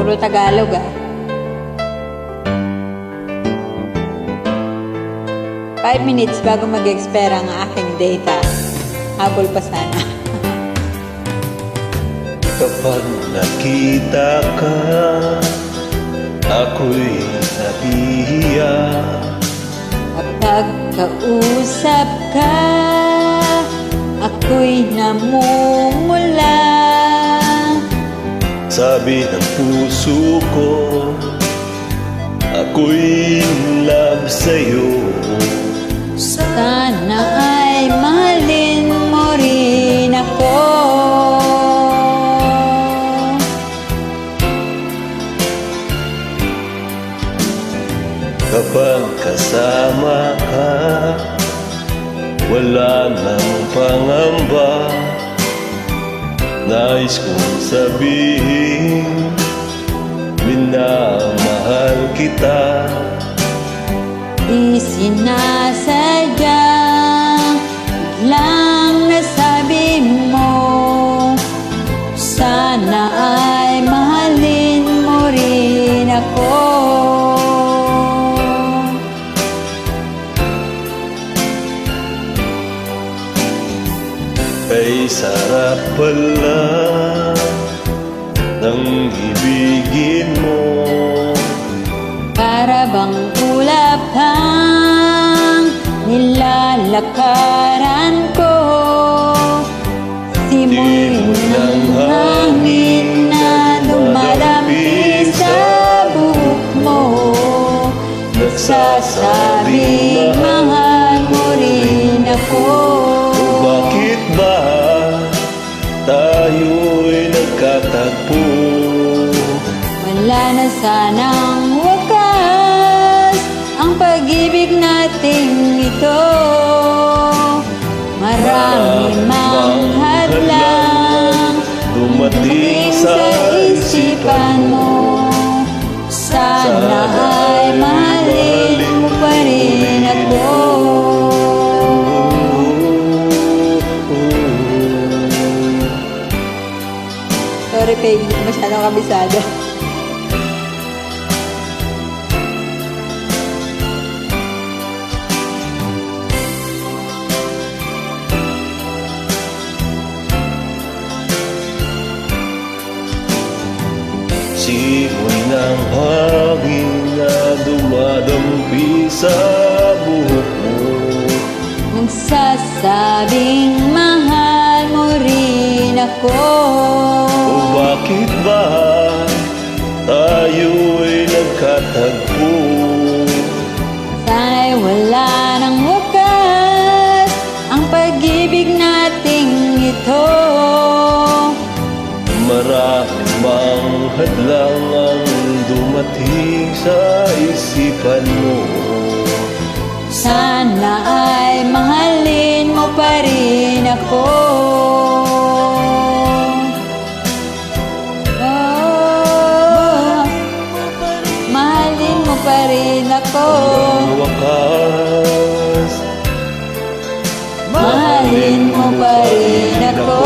Puro Tagalog ah. 5 minutes bago mag-expire ang aking data. Habol pa sana. Kapag nakita ka, ako'y nahihiya. Kapag kausap ka, ako'y namumula. Sabi ng puso ko, ako'y in love sa'yo. Sana ay mahalin mo rin ako. Kapag kasama ka, wala nang pangamba. Nais kong sabihin, minamahal kita. Di sinasadyang biglang nasabi mo, sana ay mahalin mo rin ako. Ay sarap pala ng ibigin mo. Para bang ulap ang nilalakaran ko. Simoy ng hangin na dumadampi sa buhok mo. Nagsasabing mahal mo rin ako. Bakit ba tayo'y nagkatagpo? Wala na sanang wakas ang pag-ibig nating ito. Marami mang hadlang dumating sa isipan mo. Sana ay mahalin mo pa rin ako. Sorry, Peg, hindi ko masyadong kabisado. Simoy ng hangin na dumadampi sa buhok mo. Nagsasabing mahal mo rin ako. O bakit ba tayo'y nagkatagpo? Sana'y wala nang wakas ang pag-ibig nating ito. Maraming mang hadlang ang dumating sa isipan mo. Sana ay mahalin mo pa rin ako. Oh, mahalin mo pa rin ako. Ang wakas, Mahalin mo pa rin ako.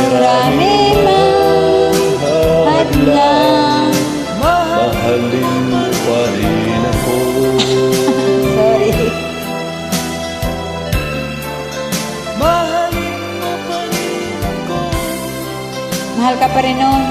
Marami mang hadlang. mahalin mo pa rin ako. Sorry. Mahal ka pa rin nun.